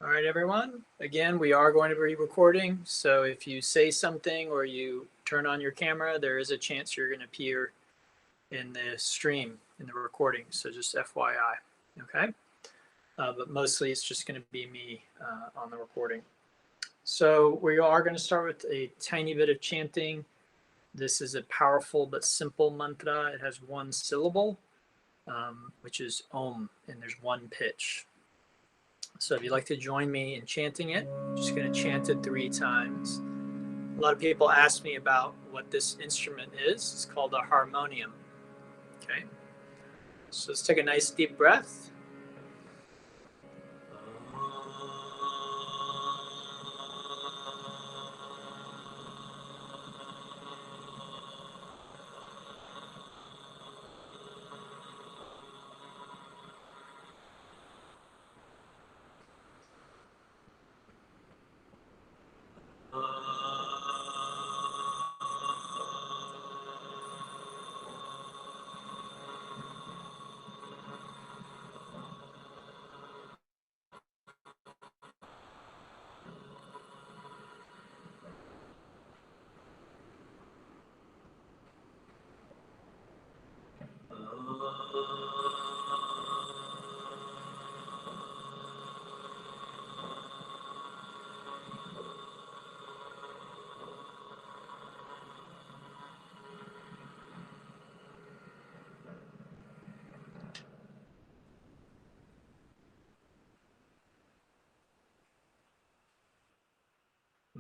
All right, everyone. Again, we are going to be recording. So if you say something or you turn on your camera, there is a chance you're going to appear in the stream, in the recording. So just FYI, okay? But mostly it's just going to be me on the recording. So we are going to start with a tiny bit of chanting. This is a powerful but simple mantra. It has one syllable, which is Om, and there's one pitch. So if you'd like to join me in chanting it, I'm just going to chant it 3 times. A lot of people ask me about what this instrument is. It's called a harmonium. Okay. So let's take a nice deep breath.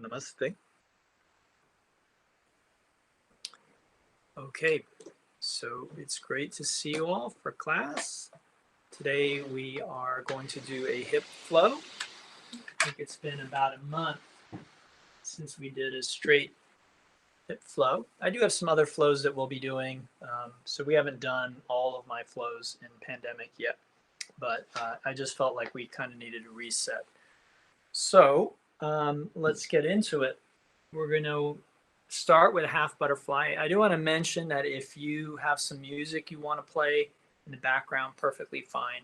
Namaste. Okay, so it's great to see you all for class. Today we are going to do a hip flow. I think it's been about a month since we did a straight hip flow. I do have some other flows that we'll be doing. So we haven't done all of my flows in pandemic yet, but I just felt like we kind of needed a reset. So let's get into it. We're going to start with a half butterfly. I do want to mention that if you have some music you want to play in the background, perfectly fine.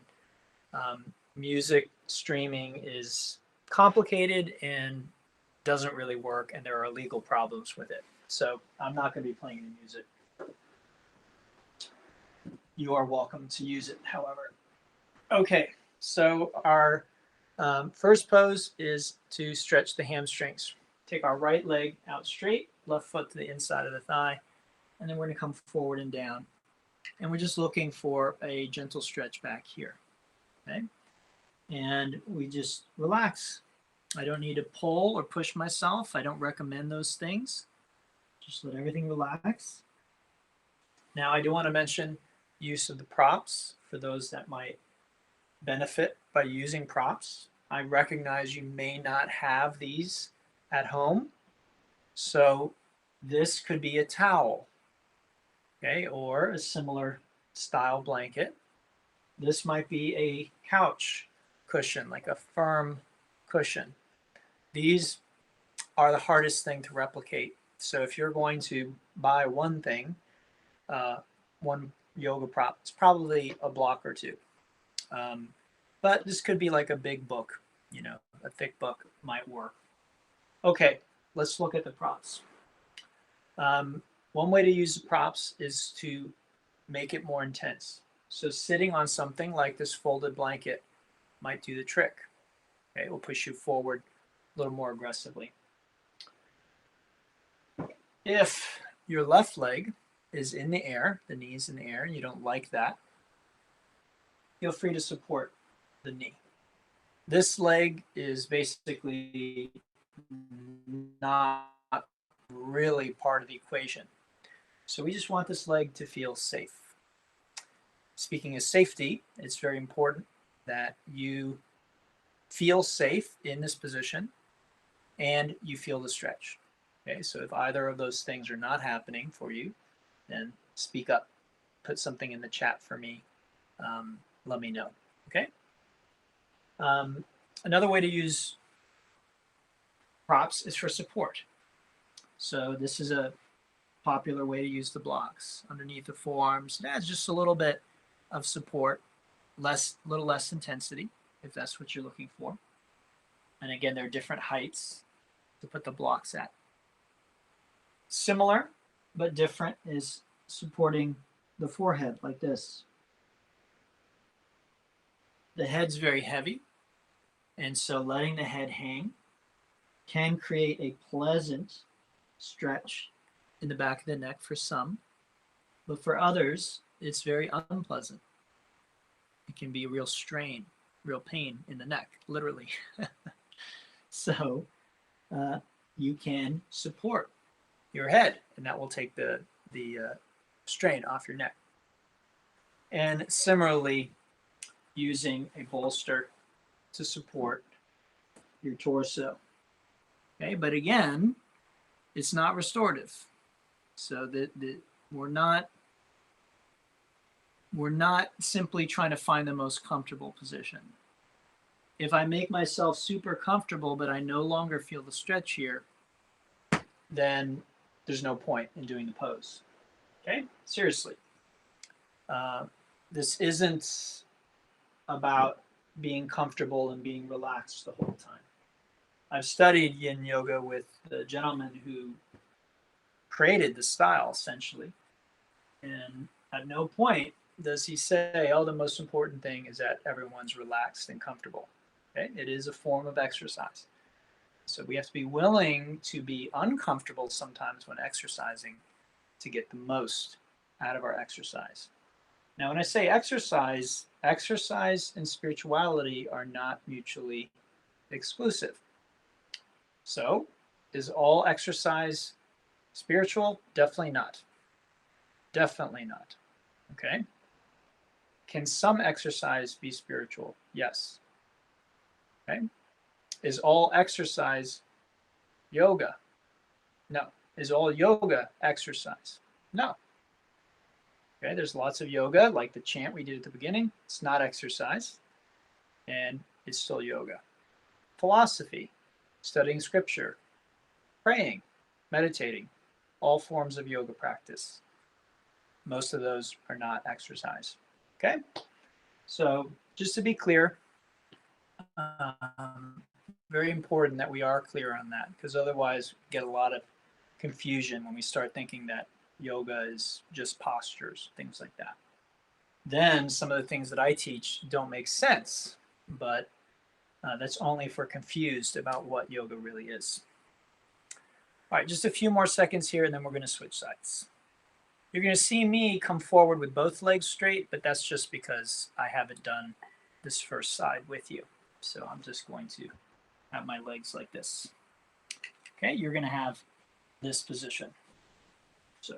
Music streaming is complicated and doesn't really work, and there are legal problems with it. So I'm not going to be playing any music. You are welcome to use it, however. Okay, so our first pose is to stretch the hamstrings. Take our right leg out straight, left foot to the inside of the thigh, and then we're going to come forward and down. And we're just looking for a gentle stretch back here. Okay, and we just relax. I don't need to pull or push myself. I don't recommend those things. Just let everything relax. Now, I do want to mention use of the props for those that might benefit by using props. I recognize you may not have these at home. So this could be a towel, okay, or a similar style blanket. This might be a couch cushion, like a firm cushion. These are the hardest thing to replicate. So if you're going to buy one thing, one yoga prop, it's probably a block or two. But this could be like a big book, you know, a thick book might work. Okay, let's look at the props. One way to use the props is to make it more intense. So sitting on something like this folded blanket might do the trick. Okay, it will push you forward a little more aggressively. If your left leg is in the air, the knee is in the air, and you don't like that, feel free to support the knee. This leg is basically not really part of the equation. So we just want this leg to feel safe. Speaking of safety, it's very important that you feel safe in this position and you feel the stretch. Okay, so if either of those things are not happening for you, then speak up. Put something in the chat for me. Let me know. Okay. Another way to use props is for support. So this is a popular way to use the blocks underneath the forearms. It adds just a little bit of support, little less intensity, if that's what you're looking for. And again, there are different heights to put the blocks at. Similar but different is supporting the forehead like this. The head's very heavy, and so letting the head hang can create a pleasant stretch in the back of the neck for some, but for others, it's very unpleasant. It can be a real strain, real pain in the neck, literally. So you can support your head, and that will take the strain off your neck. And similarly, using a bolster to support your torso. Okay, but again, it's not restorative. So we're not simply trying to find the most comfortable position. If I make myself super comfortable, but I no longer feel the stretch here, then there's no point in doing the pose. Okay, seriously. This isn't about being comfortable and being relaxed the whole time. I've studied yin yoga with the gentleman who created the style, essentially. And at no point does he say, oh, the most important thing is that everyone's relaxed and comfortable. Okay? It is a form of exercise. So we have to be willing to be uncomfortable sometimes when exercising to get the most out of our exercise. Now, when I say exercise, exercise and spirituality are not mutually exclusive. So, is all exercise spiritual? Definitely not. Definitely not. Okay? Can some exercise be spiritual? Yes. Okay? Is all exercise yoga? No. Is all yoga exercise? No. Okay, there's lots of yoga, like the chant we did at the beginning. It's not exercise, and it's still yoga. Philosophy, studying scripture, praying, meditating, all forms of yoga practice. Most of those are not exercise. Okay, so just to be clear, very important that we are clear on that, because otherwise we get a lot of confusion when we start thinking that yoga is just postures, things like that. Then some of the things that I teach don't make sense, but that's only for confused about what yoga really is. All right, just a few more seconds here, and then we're going to switch sides. You're going to see me come forward with both legs straight, but that's just because I haven't done this first side with you. So I'm just going to have my legs like this. Okay, you're going to have this position. So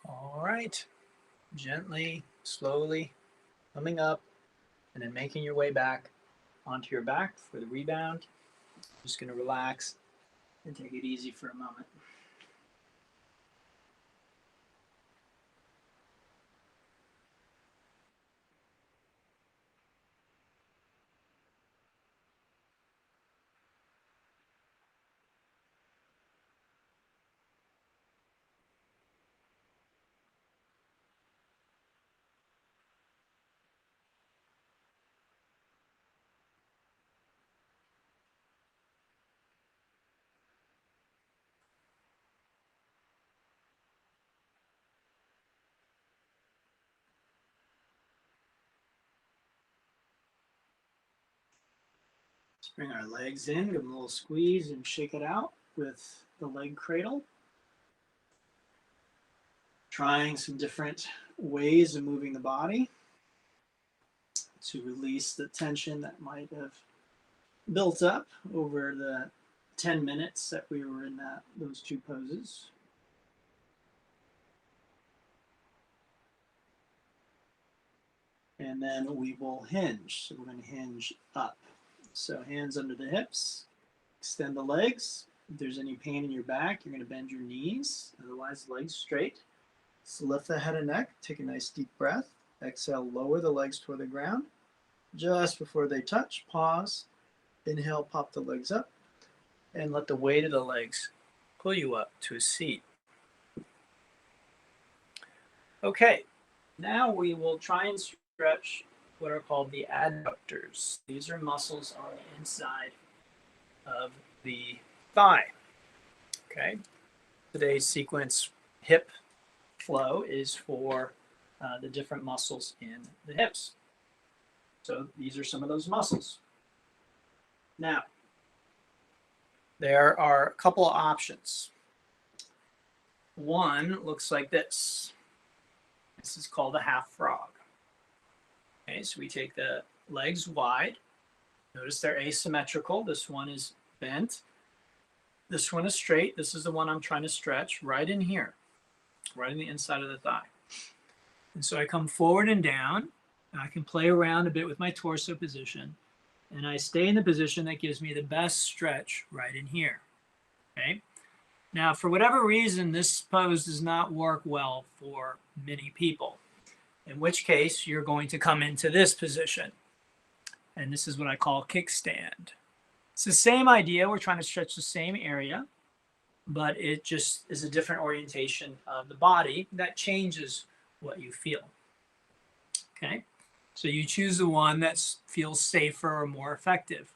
All right. Gently, slowly coming up and then making your way back onto your back for the rebound. Just going to relax and take it easy for a moment. Let's bring our legs in, give them a little squeeze and shake it out with the leg cradle. Trying some different ways of moving the body to release the tension that might have built up over the 10 minutes that we were in those two poses. And then we will hinge. So we're going to hinge up. So hands under the hips, extend the legs. If there's any pain in your back, you're going to bend your knees. Otherwise, legs straight. So lift the head and neck. Take a nice deep breath. Exhale, lower the legs toward the ground. Just before they touch, pause. Inhale, pop the legs up. And let the weight of the legs pull you up to a seat. Okay, now we will try and stretch what are called the adductors. These are muscles on the inside of the thigh. Okay, today's sequence hip flow is for the different muscles in the hips. So these are some of those muscles. Now, there are a couple of options. One looks like this. This is called a half frog. Okay, so we take the legs wide. Notice they're asymmetrical. This one is bent. This one is straight. This is the one I'm trying to stretch right in here, right in the inside of the thigh. And so I come forward and down. And I can play around a bit with my torso position. And I stay in the position that gives me the best stretch right in here. Okay. Now, for whatever reason, this pose does not work well for many people, in which case you're going to come into this position. And this is what I call kickstand. It's the same idea. We're trying to stretch the same area, but it just is a different orientation of the body that changes what you feel. Okay, so you choose the one that feels safer or more effective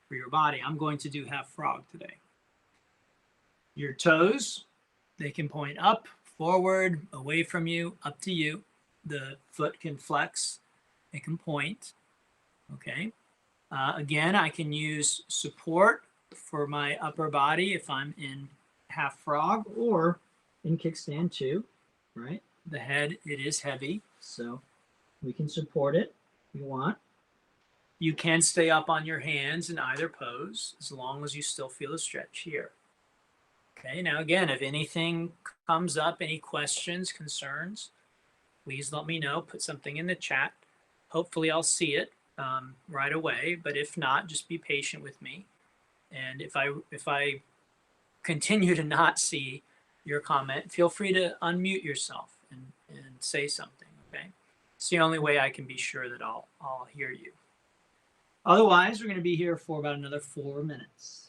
for your body. I'm going to do half frog today. Your toes, they can point up, forward, away from you, up to you. The foot can flex, it can point. Okay. Again, I can use support for my upper body if I'm in half frog or in kickstand too, right? The head, it is heavy, so we can support it if you want. You can stay up on your hands in either pose as long as you still feel a stretch here. Okay, now again, if anything comes up, any questions, concerns, please let me know. Put something in the chat. Hopefully I'll see it right away, but if not, just be patient with me. And if I continue to not see your comment, feel free to unmute yourself and say something, okay? It's the only way I can be sure that I'll hear you. Otherwise, we're going to be here for about another 4 minutes.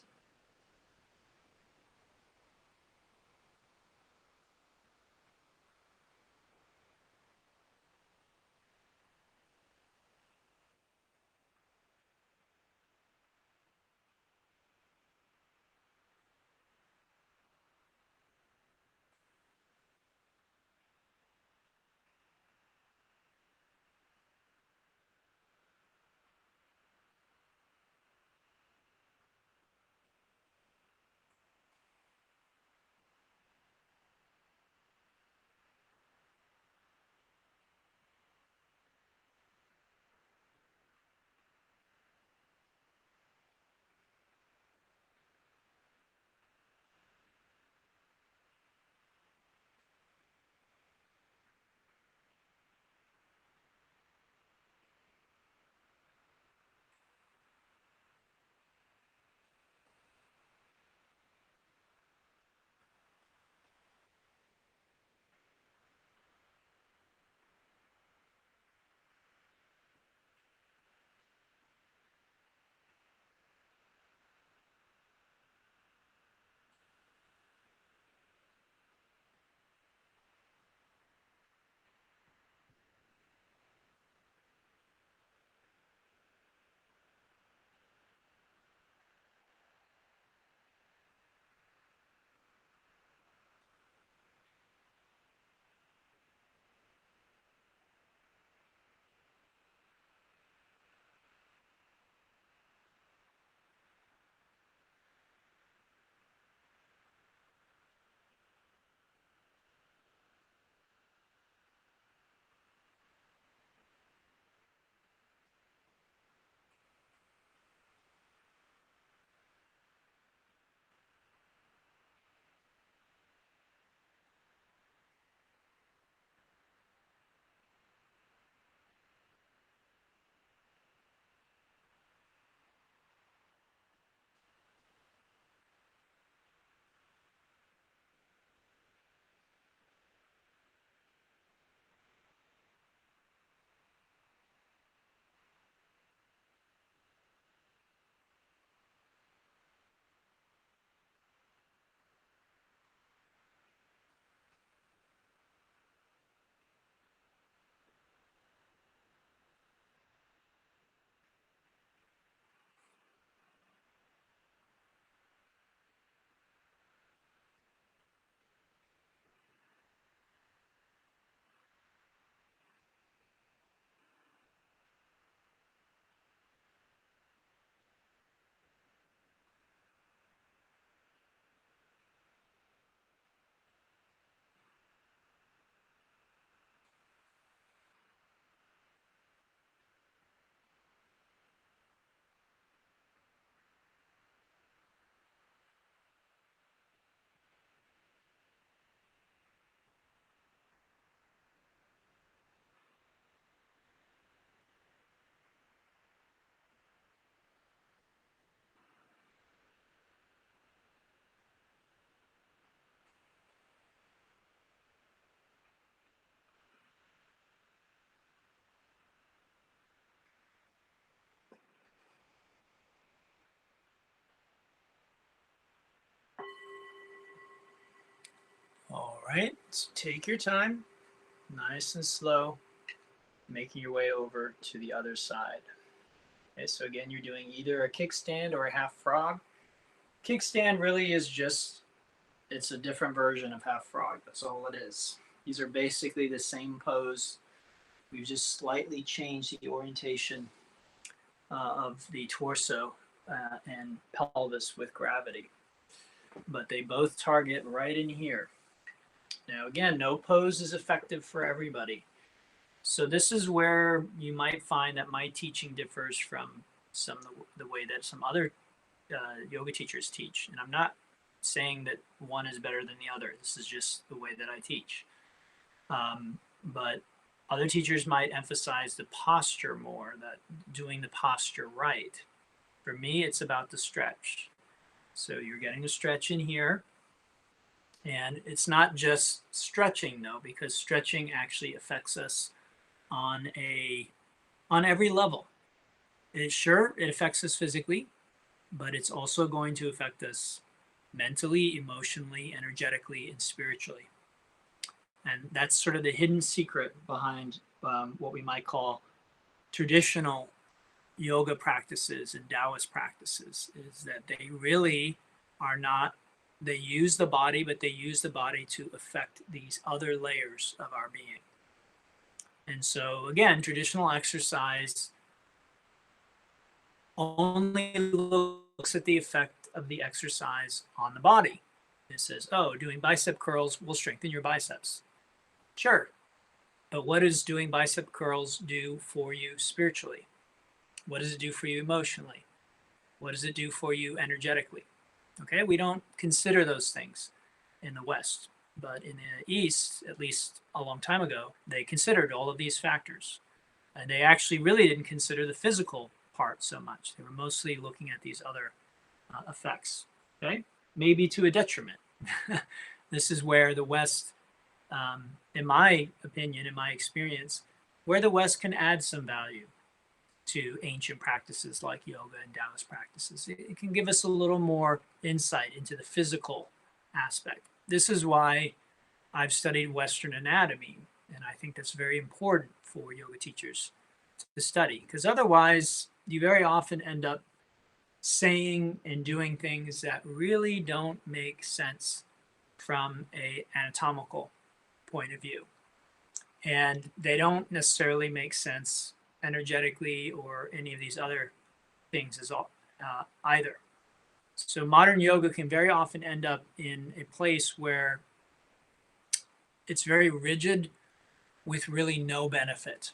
right, so take your time, nice and slow, making your way over to the other side. Okay, so again, you're doing either a kickstand or a half frog. Kickstand really is just, it's a different version of half frog. That's all it is. These are basically the same pose. We've just slightly changed the orientation of the torso and pelvis with gravity. But they both target right in here. Now, again, no pose is effective for everybody. So this is where you might find that my teaching differs from some of the way that some other yoga teachers teach. And I'm not saying that one is better than the other. This is just the way that I teach. But other teachers might emphasize the posture more, that doing the posture right. For me, it's about the stretch. So you're getting a stretch in here. And it's not just stretching though, because stretching actually affects us on every level. It affects us physically, but it's also going to affect us mentally, emotionally, energetically, and spiritually. And that's sort of the hidden secret behind what we might call traditional yoga practices and Taoist practices, is that they really are not, they use the body, but they use the body to affect these other layers of our being. And so, again, traditional exercise only looks at the effect of the exercise on the body. It says, oh, doing bicep curls will strengthen your biceps. Sure. But what does doing bicep curls do for you spiritually? What does it do for you emotionally? What does it do for you energetically? Okay, we don't consider those things in the West. But in the East, at least a long time ago, they considered all of these factors. And they actually really didn't consider the physical part so much. They were mostly looking at these other effects, okay? Maybe to a detriment. This is where the West, in my opinion, in my experience, where the West can add some value to ancient practices like yoga and Taoist practices. It can give us a little more insight into the physical aspect. This is why I've studied Western anatomy, and I think that's very important for yoga teachers to study, because otherwise you very often end up saying and doing things that really don't make sense from an anatomical point of view. And they don't necessarily make sense energetically or any of these other things either. So modern yoga can very often end up in a place where it's very rigid with really no benefit.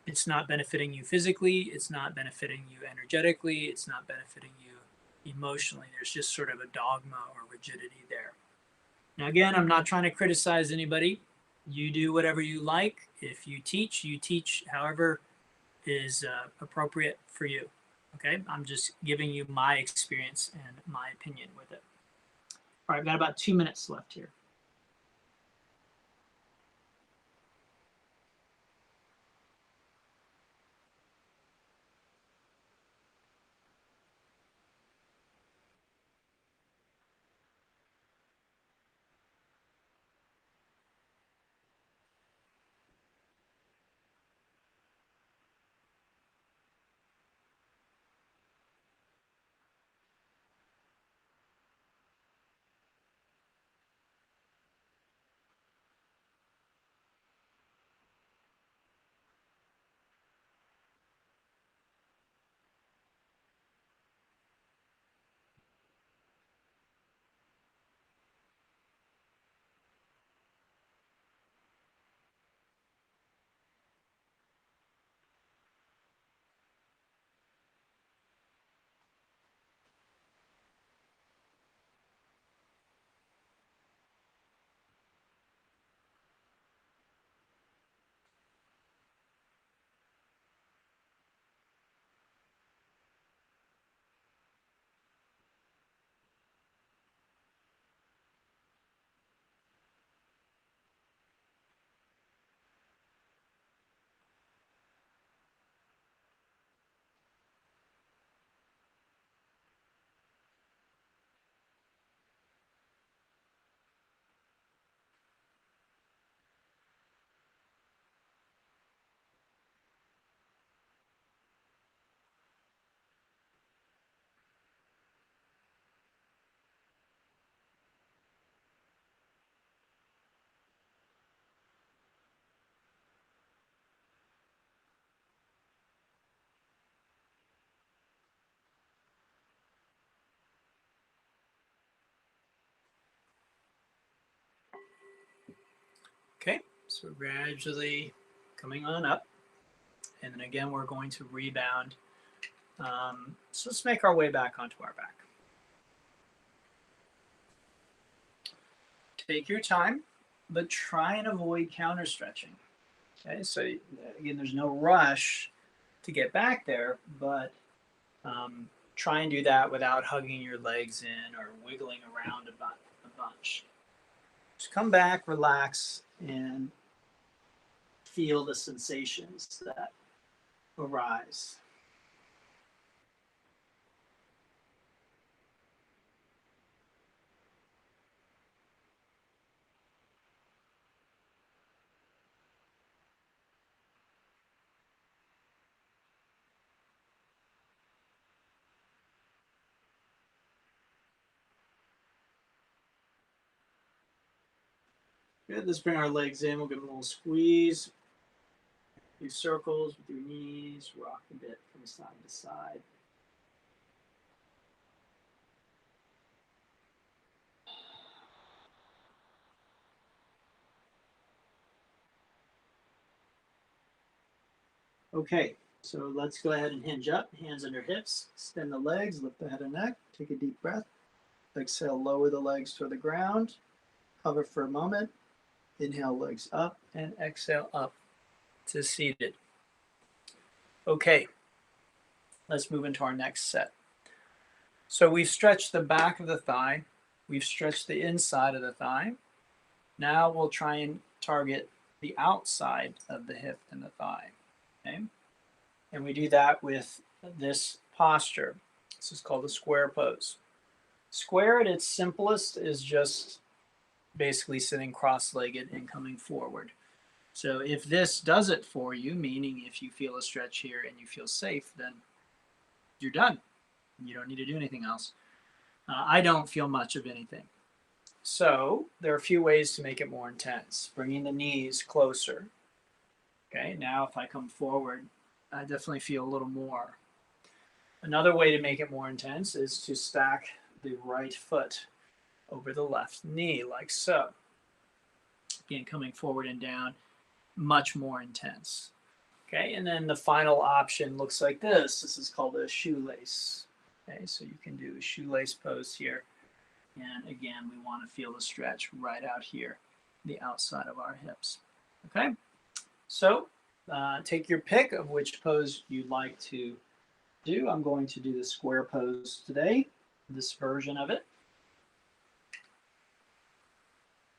It's not benefiting you physically, it's not benefiting you energetically, it's not benefiting you emotionally. There's just sort of a dogma or rigidity there. Now, again, I'm not trying to criticize anybody. You do whatever you like. If you teach however is appropriate for you. Okay, I'm just giving you my experience and my opinion with it. All right, I've got about 2 minutes left here. Okay, so gradually coming on up. And then again, we're going to rebound. So let's make our way back onto our back. Take your time, but try and avoid counter stretching. Okay, so again, there's no rush to get back there, but try and do that without hugging your legs in or wiggling around a bunch. Just come back, relax, and feel the sensations that arise. Good. Let's bring our legs in. We'll give them a little squeeze. Do circles with your knees. Rock a bit from side to side. Okay, so let's go ahead and hinge up. Hands under hips. Extend the legs. Lift the head and neck. Take a deep breath. Exhale, lower the legs toward the ground. Hover for a moment. Inhale, legs up, and exhale up to seated. Okay, let's move into our next set. So we've stretched the back of the thigh. We've stretched the inside of the thigh. Now we'll try and target the outside of the hip and the thigh. Okay, and we do that with this posture. This is called a square pose. Square at its simplest is just basically sitting cross-legged and coming forward. So if this does it for you, meaning if you feel a stretch here and you feel safe, then you're done. You don't need to do anything else. I don't feel much of anything. So there are a few ways to make it more intense. Bringing the knees closer. Okay, now if I come forward, I definitely feel a little more. Another way to make it more intense is to stack the right foot over the left knee, like so. Again, coming forward and down, much more intense. Okay, and then the final option looks like this. This is called a shoelace. Okay, so you can do a shoelace pose here. And again, we want to feel the stretch right out here, the outside of our hips. Okay, so take your pick of which pose you'd like to do. I'm going to do the square pose today, this version of it.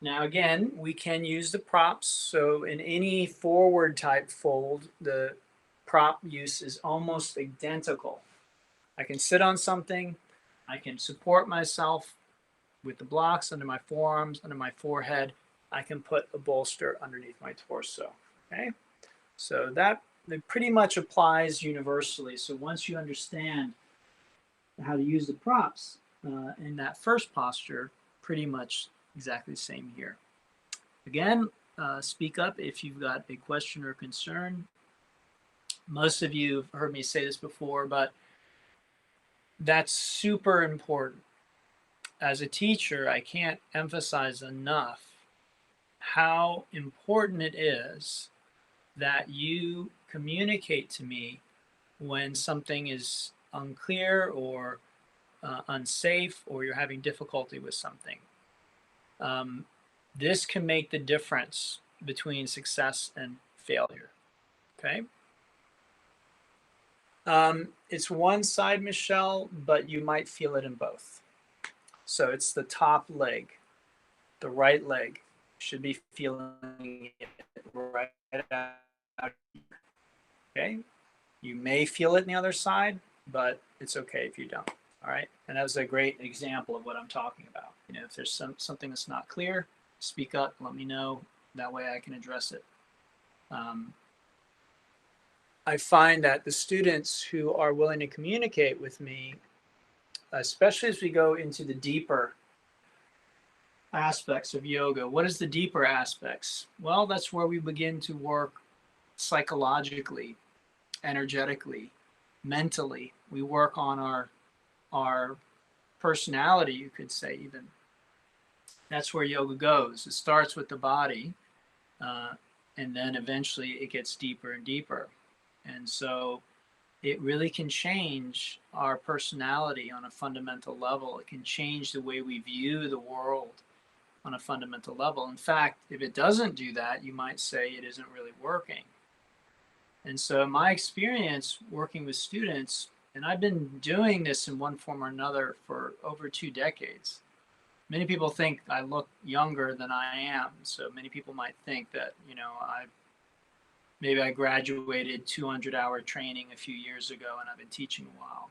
Now again, we can use the props. So in any forward type fold, the prop use is almost identical. I can sit on something, I can support myself with the blocks under my forearms, under my forehead. I can put a bolster underneath my torso, okay? So that pretty much applies universally. So once you understand how to use the props in that first posture, pretty much exactly the same here. Again, speak up if you've got a question or concern. Most of you have heard me say this before, but that's super important. As a teacher, I can't emphasize enough how important it is that you communicate to me when something is unclear or unsafe, or you're having difficulty with something. This can make the difference between success and failure, okay? It's one side, Michelle, but you might feel it in both. So it's the top leg, the right leg should be feeling it right out, okay? You may feel it in the other side, but it's okay if you don't, all right? And that was a great example of what I'm talking about. You know, if there's something that's not clear, speak up, let me know. That way I can address it. I find that the students who are willing to communicate with me, especially as we go into the deeper aspects of yoga. What is the deeper aspects? Well, that's where we begin to work psychologically, energetically, mentally. We work on our personality, you could say even. That's where yoga goes. It starts with the body, and then eventually it gets deeper and deeper. And so it really can change our personality on a fundamental level. It can change the way we view the world on a fundamental level. In fact, if it doesn't do that, you might say it isn't really working. And so my experience working with students, and I've been doing this in one form or another for over 2 decades. Many people think I look younger than I am. So many people might think that, maybe I graduated 200-hour training a few years ago and I've been teaching a while.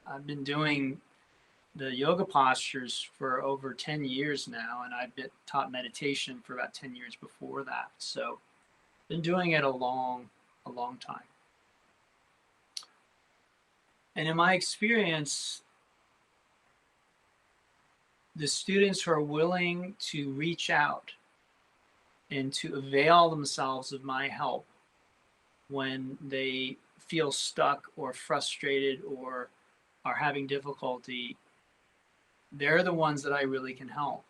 I've been doing the yoga postures for over 10 years now, and I've been taught meditation for about 10 years before that. So been doing it a long time. And in my experience, the students who are willing to reach out and to avail themselves of my help when they feel stuck or frustrated or are having difficulty, they're the ones that I really can help.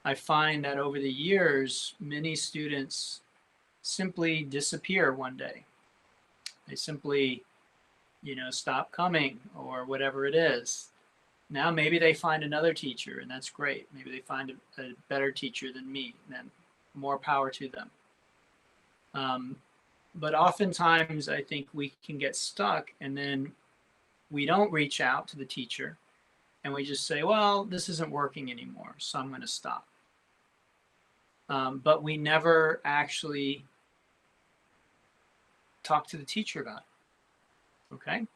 I find that over the years, many students simply disappear one day. They simply, stop coming or whatever it is. Now maybe they find another teacher, and that's great. Maybe they find a better teacher than me, then more power to them. But oftentimes I think we can get stuck, and then we don't reach out to the teacher, and we just say, well, this isn't working anymore, so I'm going to stop. But we never actually talk to the teacher about it. Okay?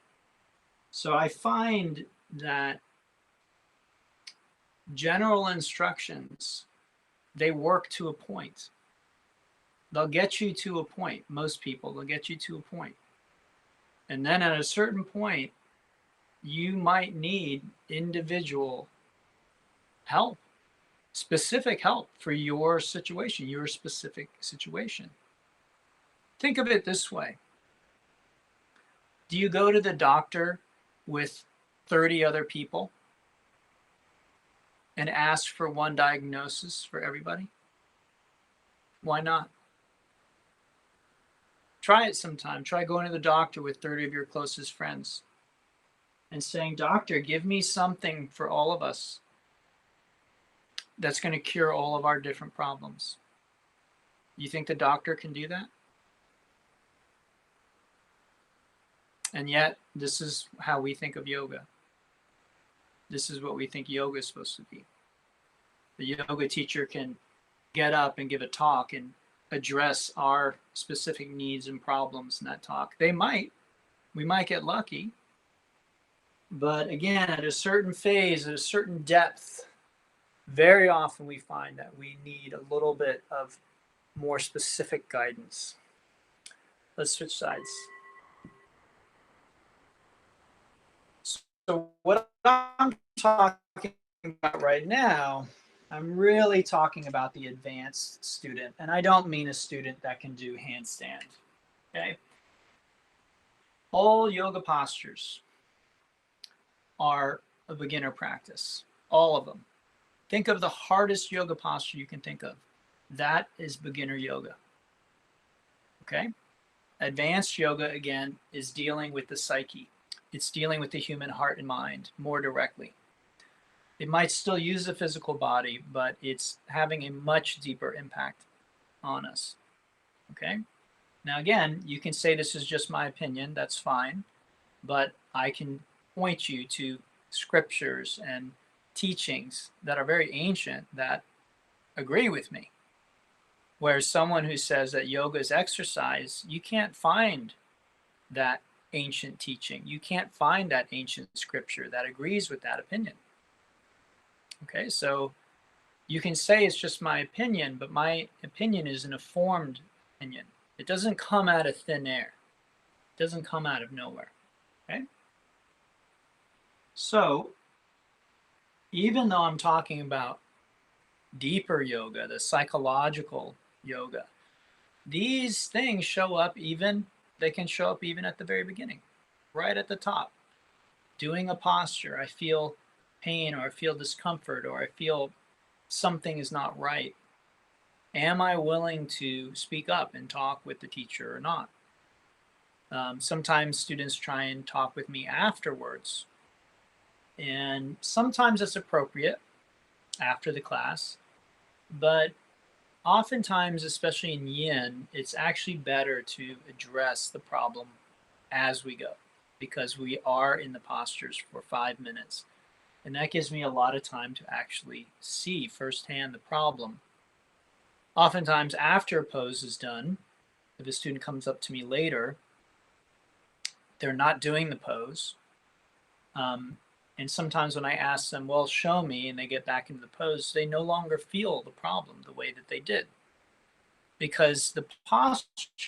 So I find that general instructions, they work to a point. They'll get you to a point. Most people, they'll get you to a point. And then at a certain point, you might need individual help, specific help for your situation, your specific situation. Think of it this way. Do you go to the doctor with 30 other people and ask for one diagnosis for everybody? Why not? Try it sometime. Try going to the doctor with 30 of your closest friends and saying, doctor, give me something for all of us that's going to cure all of our different problems. You think the doctor can do that? And yet, this is how we think of yoga. This is what we think yoga is supposed to be. The yoga teacher can get up and give a talk and address our specific needs and problems in that talk. We might get lucky, but again, at a certain phase, at a certain depth, very often we find that we need a little bit of more specific guidance. Let's switch sides. So what I'm talking about right now, I'm really talking about the advanced student, and I don't mean a student that can do handstand, okay? All yoga postures are a beginner practice, all of them. Think of the hardest yoga posture you can think of. That is beginner yoga, okay? Advanced yoga, again, is dealing with the psyche. It's dealing with the human heart and mind more directly. It might still use the physical body, but it's having a much deeper impact on us, okay? Now, again, you can say this is just my opinion. That's fine, but I can point you to scriptures and teachings that are very ancient that agree with me. Whereas someone who says that yoga is exercise, you can't find that ancient teaching. You can't find that ancient scripture that agrees with that opinion. Okay, so you can say it's just my opinion, but my opinion is an informed opinion. It doesn't come out of thin air. It doesn't come out of nowhere. Okay? So, even though I'm talking about deeper yoga, the psychological yoga, these things they can show up even at the very beginning, right at the top. Doing a posture, I feel pain or I feel discomfort or I feel something is not right. Am I willing to speak up and talk with the teacher or not? Sometimes students try and talk with me afterwards, and sometimes it's appropriate after the class, but oftentimes, especially in yin, it's actually better to address the problem as we go, because we are in the postures for 5 minutes. And that gives me a lot of time to actually see firsthand the problem. Oftentimes, after a pose is done, if a student comes up to me later, they're not doing the pose. And sometimes when I ask them, well, show me, and they get back into the pose, they no longer feel the problem the way that they did. Because the postures,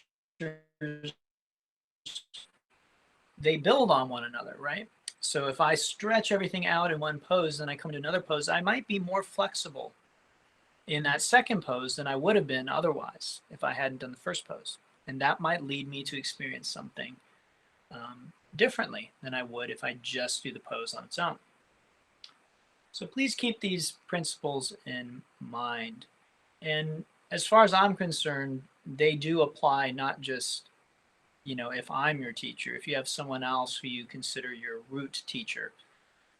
they build on one another, right? So if I stretch everything out in one pose, then I come to another pose, I might be more flexible in that second pose than I would have been otherwise if I hadn't done the first pose. And that might lead me to experience something differently than I would if I just do the pose on its own. So please keep these principles in mind. And as far as I'm concerned, they do apply not just, if I'm your teacher, if you have someone else who you consider your root teacher.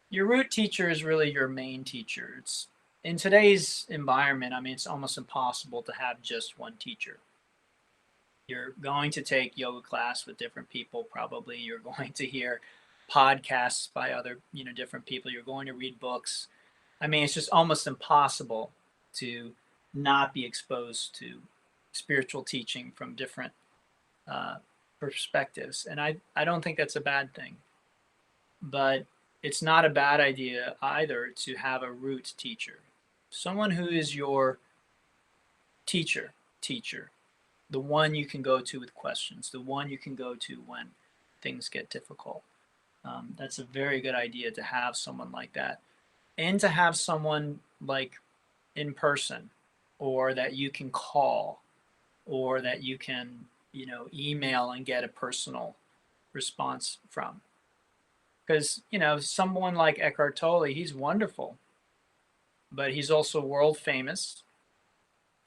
Your root teacher is really your main teacher. It's in today's environment, I mean, it's almost impossible to have just one teacher. You're going to take yoga class with different people, probably. You're going to hear podcasts by other, different people. You're going to read books. I mean, it's just almost impossible to not be exposed to spiritual teaching from different perspectives. And I don't think that's a bad thing. But it's not a bad idea either to have a root teacher, someone who is your teacher, the one you can go to with questions, the one you can go to when things get difficult. That's a very good idea to have someone like that, and to have someone like in person, or that you can call, or that you can, email and get a personal response from. Because, someone like Eckhart Tolle, he's wonderful, but he's also world famous.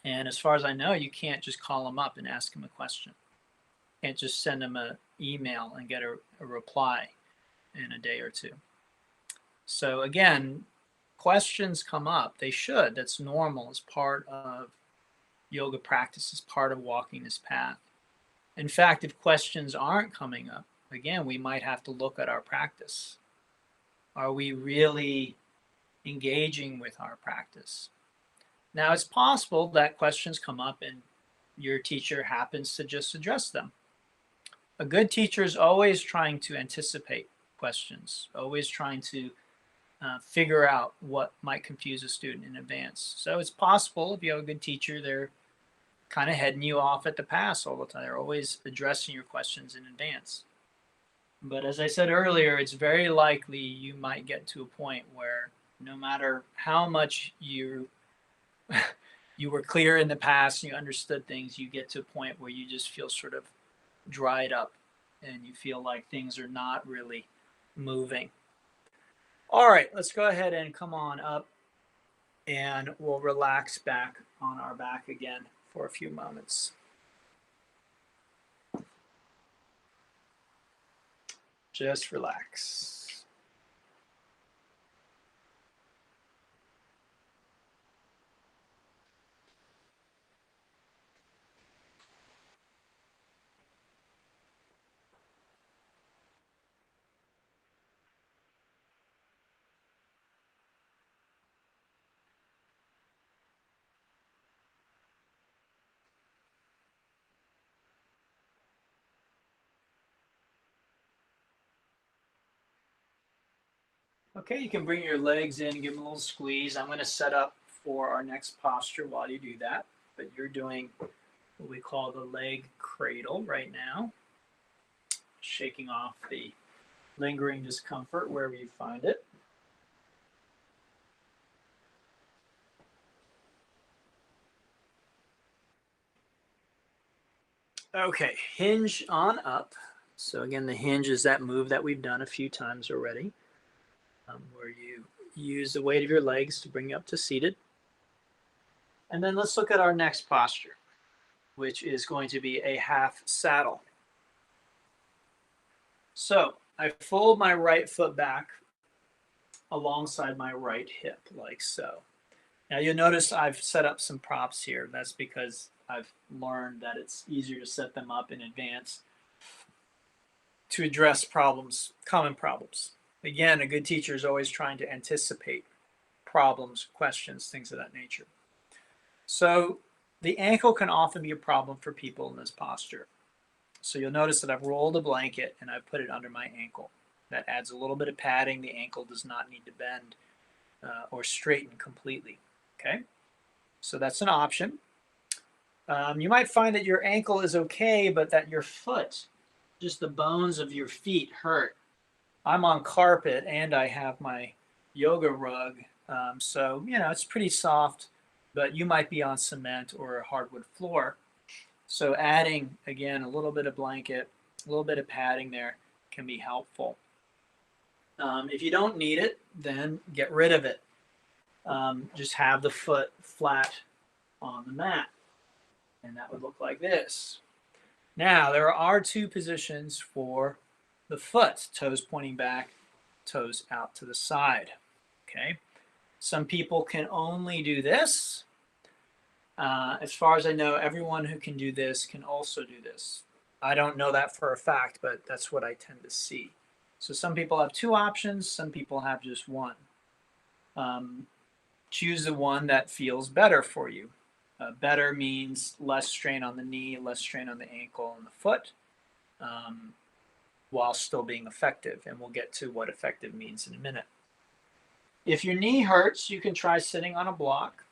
And as far as I know, you can't just call him up and ask him a question. You can't just send him an email and get a reply in a day or two. So again, questions come up. They should. That's normal. It's part of yoga practice. It's part of walking this path. In fact, if questions aren't coming up, again, we might have to look at our practice. Are we really engaging with our practice? Now, it's possible that questions come up and your teacher happens to just address them. A good teacher is always trying to anticipate questions, always trying to figure out what might confuse a student in advance. So it's possible if you have a good teacher, they're kind of heading you off at the pass all the time. They're always addressing your questions in advance. But as I said earlier, it's very likely you might get to a point where no matter how much you were clear in the past, you understood things, you get to a point where you just feel sort of dried up and you feel like things are not really moving. All right, let's go ahead and come on up, and we'll relax back on our back again for a few moments. Just relax. Okay, you can bring your legs in, give them a little squeeze. I'm going to set up for our next posture while you do that. But you're doing what we call the leg cradle right now. Shaking off the lingering discomfort wherever you find it. Okay, hinge on up. So again, the hinge is that move that we've done a few times already, where you use the weight of your legs to bring you up to seated. And then let's look at our next posture, which is going to be a half saddle. So I fold my right foot back alongside my right hip, like so. Now you'll notice I've set up some props here. That's because I've learned that it's easier to set them up in advance to address problems, common problems. Again, a good teacher is always trying to anticipate problems, questions, things of that nature. So the ankle can often be a problem for people in this posture. So you'll notice that I've rolled a blanket and I've put it under my ankle. That adds a little bit of padding. The ankle does not need to bend or straighten completely. Okay, so that's an option. You might find that your ankle is okay, but that your foot, just the bones of your feet hurt. I'm on carpet and I have my yoga rug. So, you know, it's pretty soft, but you might be on cement or a hardwood floor. So adding, again, a little bit of blanket, a little bit of padding there can be helpful. If you don't need it, then get rid of it. Just have the foot flat on the mat. And that would look like this. Now, there are two positions for the foot, toes pointing back, toes out to the side. Okay. Some people can only do this. As far as I know, everyone who can do this can also do this. I don't know that for a fact, but that's what I tend to see. So some people have two options, some people have just one. Choose the one that feels better for you. Better means less strain on the knee, less strain on the ankle and the foot, while still being effective. And we'll get to what effective means in a minute. If your knee hurts, you can try sitting on a block.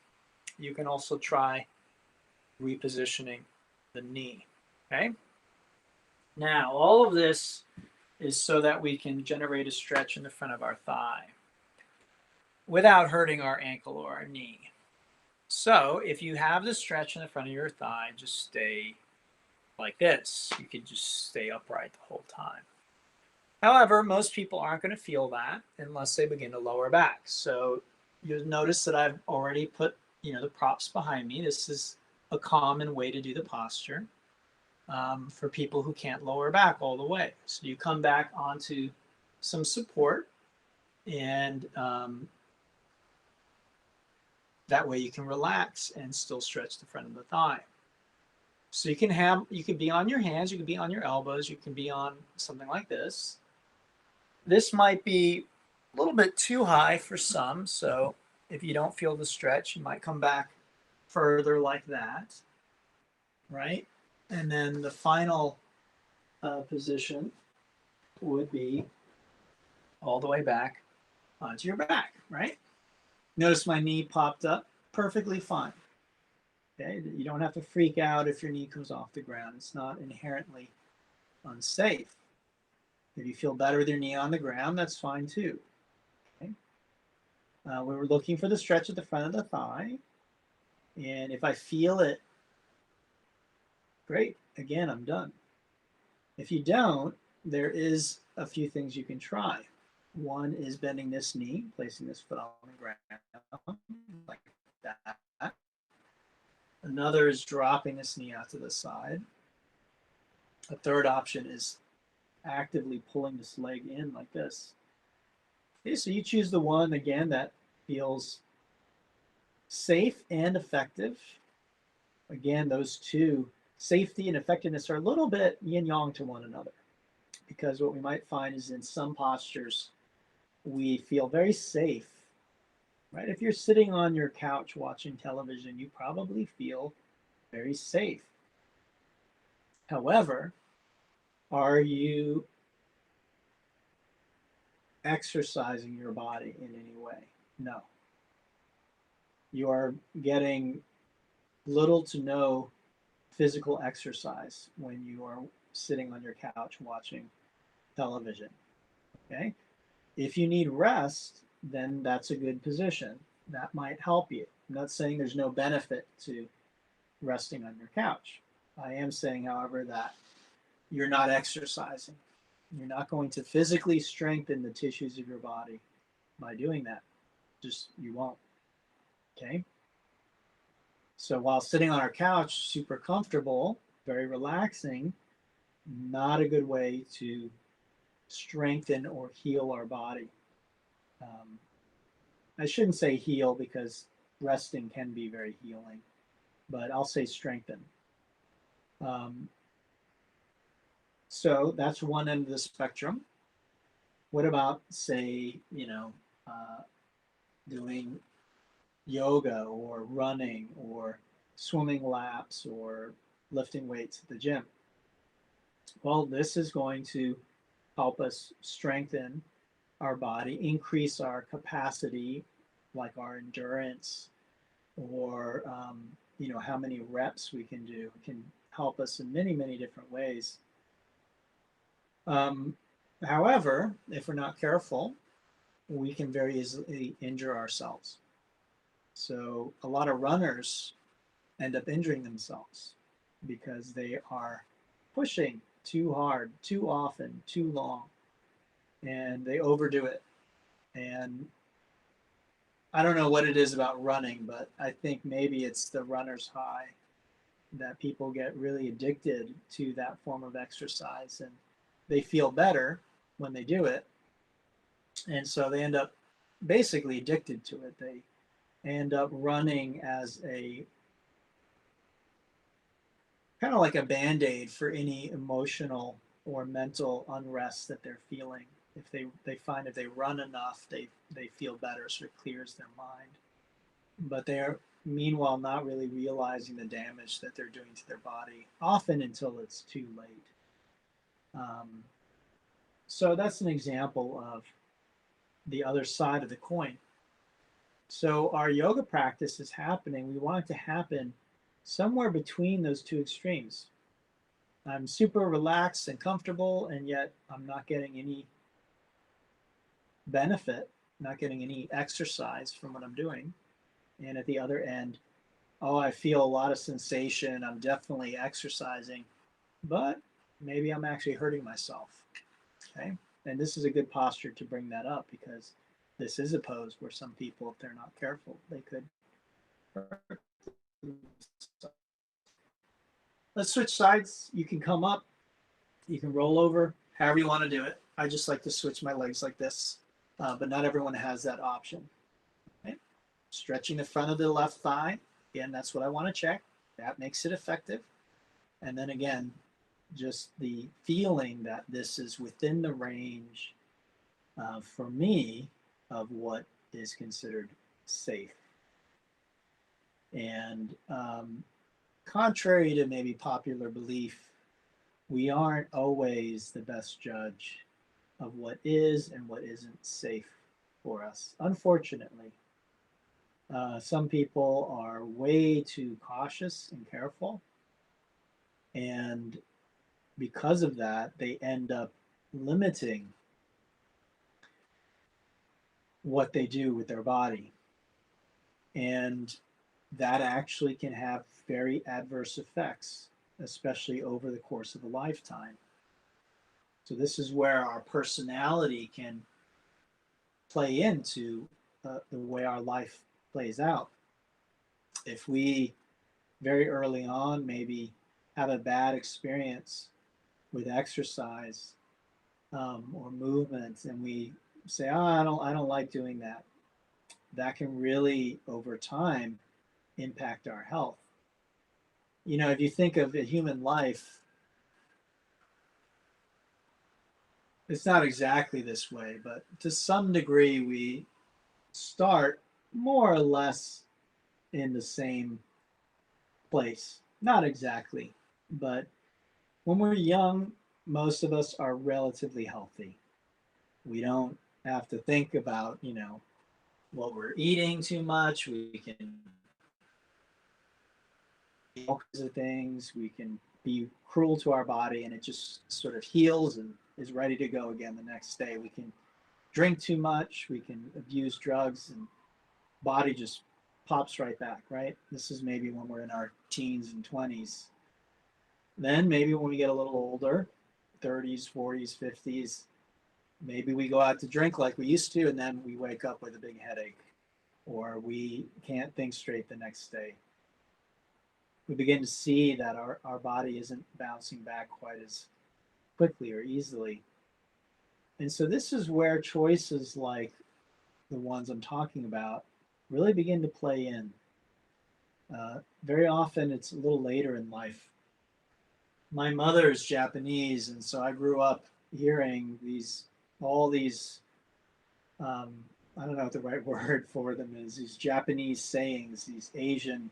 You can also try repositioning the knee. Okay. Now, all of this is so that we can generate a stretch in the front of our thigh without hurting our ankle or our knee. So if you have the stretch in the front of your thigh, just stay like this. You can just stay upright the whole time. However, most people aren't going to feel that unless they begin to lower back. So you'll notice that I've already put, the props behind me. This is a common way to do the posture for people who can't lower back all the way. So you come back onto some support, and that way you can relax and still stretch the front of the thigh. So you can be on your hands, you can be on your elbows, you can be on something like this. This might be a little bit too high for some, so if you don't feel the stretch, you might come back further like that, right? And then the final position would be all the way back onto your back, right? Notice my knee popped up perfectly fine. Okay, you don't have to freak out if your knee comes off the ground. It's not inherently unsafe. If you feel better with your knee on the ground, that's fine too. Okay. We were looking for the stretch at the front of the thigh. And if I feel it, great. Again, I'm done. If you don't, there is a few things you can try. One is bending this knee, placing this foot on the ground like that. Another is dropping this knee out to the side. A third option is actively pulling this leg in like this. Okay, so you choose the one, again, that feels safe and effective. Again, those two, safety and effectiveness, are a little bit yin-yang to one another, because what we might find is in some postures, we feel very safe, right? If you're sitting on your couch watching television, you probably feel very safe. However, are you exercising your body in any way? No. You are getting little to no physical exercise when you are sitting on your couch watching television. Okay? If you need rest, then that's a good position. That might help you. I'm not saying there's no benefit to resting on your couch. I am saying, however, that you're not exercising. You're not going to physically strengthen the tissues of your body by doing that. Just, you won't. Okay? So while sitting on our couch, super comfortable, very relaxing, not a good way to strengthen or heal our body. Um, I shouldn't say heal because resting can be very healing, but I'll say strengthen. Um, so that's one end of the spectrum. What about, say, doing yoga or running or swimming laps or lifting weights at the gym? Well, this is going to help us strengthen our body, increase our capacity, like our endurance, or how many reps we can do. It can help us in many, many different ways. However, if we're not careful, we can very easily injure ourselves. So a lot of runners end up injuring themselves because they are pushing too hard, too often, too long, and they overdo it. And I don't know what it is about running, but I think maybe it's the runner's high that people get really addicted to that form of exercise, and they feel better when they do it. And so they end up basically addicted to it. They end up running as a kind of like a band-aid for any emotional or mental unrest that they're feeling. If they find if they run enough, they feel better, so it clears their mind. But they're meanwhile not really realizing the damage that they're doing to their body, often until it's too late. So that's an example of the other side of the coin. So our yoga practice is happening. We want it to happen somewhere between those two extremes. I'm super relaxed and comfortable, and yet I'm not getting any benefit, not getting any exercise from what I'm doing. And at the other end, oh, I feel a lot of sensation. I'm definitely exercising, but maybe I'm actually hurting myself. Okay. And this is a good posture to bring that up because this is a pose where some people, if they're not careful, they could hurt themselves. Let's switch sides. You can come up, you can roll over, however you want to do it. I just like to switch my legs like this, but not everyone has that option. Okay. Stretching the front of the left thigh. Again, that's what I want to check. That makes it effective. And then again, just the feeling that this is within the range for me of what is considered safe. And contrary to maybe popular belief, we aren't always the best judge of what is and what isn't safe for us, unfortunately. Some people are way too cautious and careful, and because of that, they end up limiting what they do with their body. And that actually can have very adverse effects, especially over the course of a lifetime. So this is where our personality can play into the way our life plays out. If we very early on maybe have a bad experience with exercise or movement, and we say, "Oh, I don't like doing that," that can really, over time, impact our health. You know, if you think of a human life, it's not exactly this way, but to some degree, we start more or less in the same place. Not exactly, but when we're young, most of us are relatively healthy. We don't have to think about, what we're eating too much. We can eat all kinds of things. We can be cruel to our body, and it just sort of heals and is ready to go again the next day. We can drink too much. We can abuse drugs, and body just pops right back, right? This is maybe when we're in our teens and 20s. Then maybe when we get a little older, 30s, 40s, 50s, maybe we go out to drink like we used to, and then we wake up with a big headache, or we can't think straight the next day. we begin to see that our body isn't bouncing back quite as quickly or easily. And so this is where choices like the ones I'm talking about really begin to play in. Very often it's a little later in life. My mother's Japanese, and so I grew up hearing all these, I don't know what the right word for them is, these Japanese sayings, these Asian,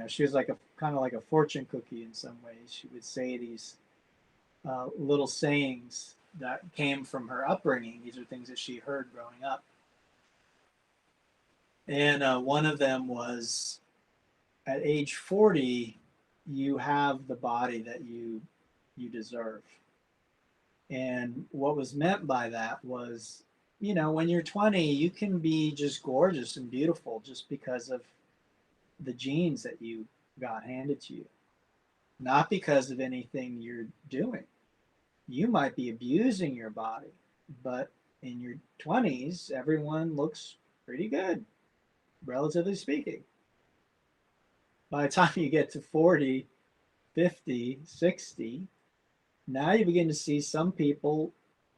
she was like kind of like a fortune cookie in some ways. She would say these little sayings that came from her upbringing. These are things that she heard growing up. And one of them was, at age 40, you have the body that you deserve. And what was meant by that was, when you're 20, you can be just gorgeous and beautiful just because of the genes that you got handed to you, not because of anything you're doing. You might be abusing your body, but in your 20s, everyone looks pretty good, relatively speaking. By the time you get to 40, 50, 60, now you begin to see some people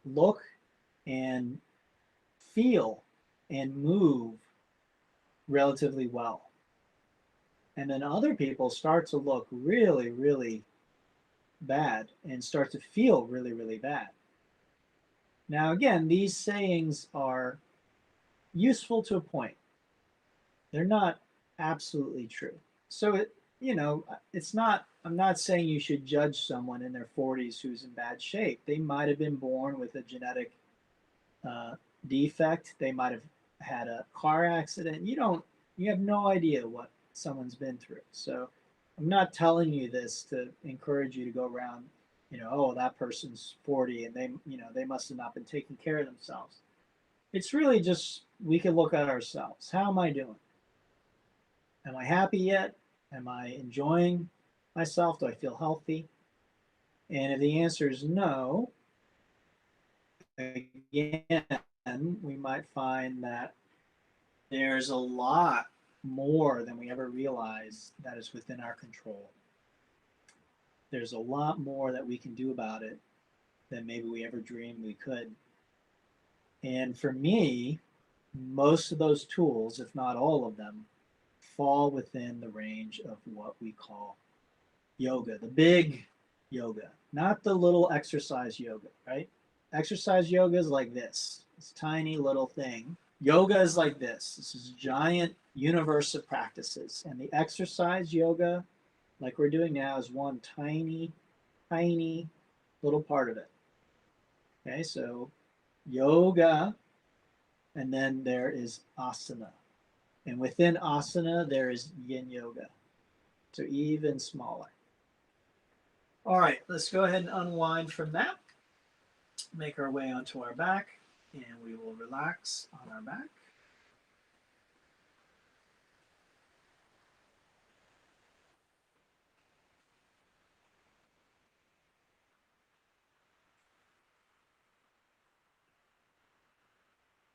look and feel and move relatively well. And then other people start to look really, really bad and start to feel really, really bad. Now, again, these sayings are useful to a point. They're not absolutely true. So it's not, I'm not saying you should judge someone in their 40s who's in bad shape. They might have been born with a genetic defect. They might have had a car accident. You have no idea what someone's been through. So I'm not telling you this to encourage you to go around, oh, that person's 40 and they must have not been taking care of themselves. It's really just, we can look at ourselves. How am I doing? Am I happy yet? Am I enjoying myself? Do I feel healthy? And if the answer is no, again, we might find that there's a lot more than we ever realized that is within our control. There's a lot more that we can do about it than maybe we ever dreamed we could. And for me, most of those tools, if not all of them, fall within the range of what we call yoga, the big yoga, not the little exercise yoga, right? Exercise yoga is like this. It's a tiny little thing. Yoga is like this. This is a giant universe of practices. And the exercise yoga, like we're doing now, is one tiny, tiny little part of it. Okay, so yoga, and then there is asana. And within asana, there is yin yoga. So even smaller. All right, let's go ahead and unwind from that. Make our way onto our back, and we will relax on our back.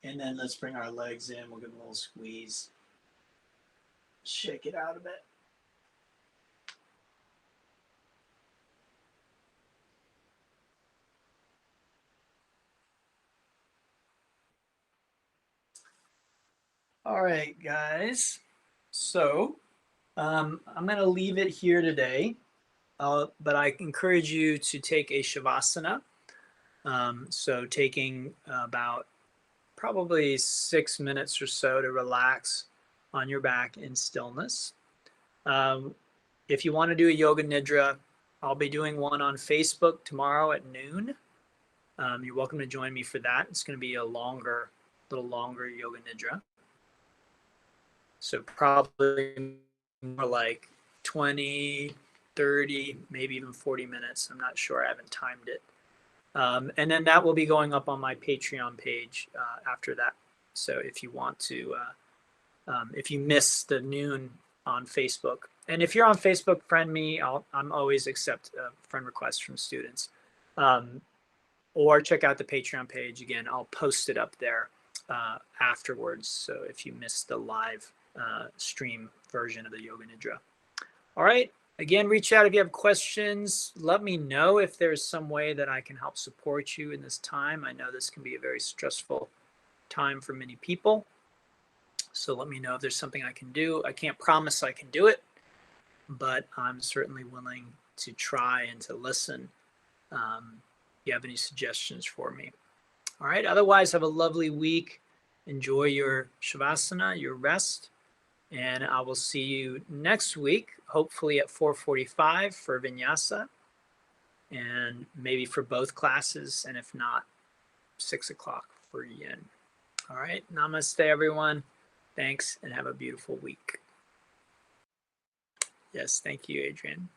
And then let's bring our legs in. We'll give them a little squeeze. Shake it out a bit. All right, guys. So I'm going to leave it here today, but I encourage you to take a Shavasana. So taking about probably 6 minutes or so to relax on your back in stillness. If you want to do a yoga nidra, I'll be doing one on Facebook tomorrow at noon. You're welcome to join me for that. It's going to be a little longer yoga nidra. So probably more like 20, 30, maybe even 40 minutes. I'm not sure. I haven't timed it. And then that will be going up on my Patreon page after that. So if you want to, if you miss the noon on Facebook, and if you're on Facebook, friend me. I'm always accept friend requests from students. Or check out the Patreon page. Again, I'll post it up there afterwards. So if you missed the live stream version of the Yoga Nidra. All right. Again, reach out if you have questions. Let me know if there's some way that I can help support you in this time. I know this can be a very stressful time for many people. So let me know if there's something I can do. I can't promise I can do it, but I'm certainly willing to try and to listen. If you have any suggestions for me. All right. Otherwise, have a lovely week. Enjoy your Shavasana, your rest. And I will see you next week, hopefully at 4:45 for Vinyasa, and maybe for both classes, and if not, 6 o'clock for Yin. All right, namaste, everyone. Thanks, and have a beautiful week. Yes, thank you, Adrian.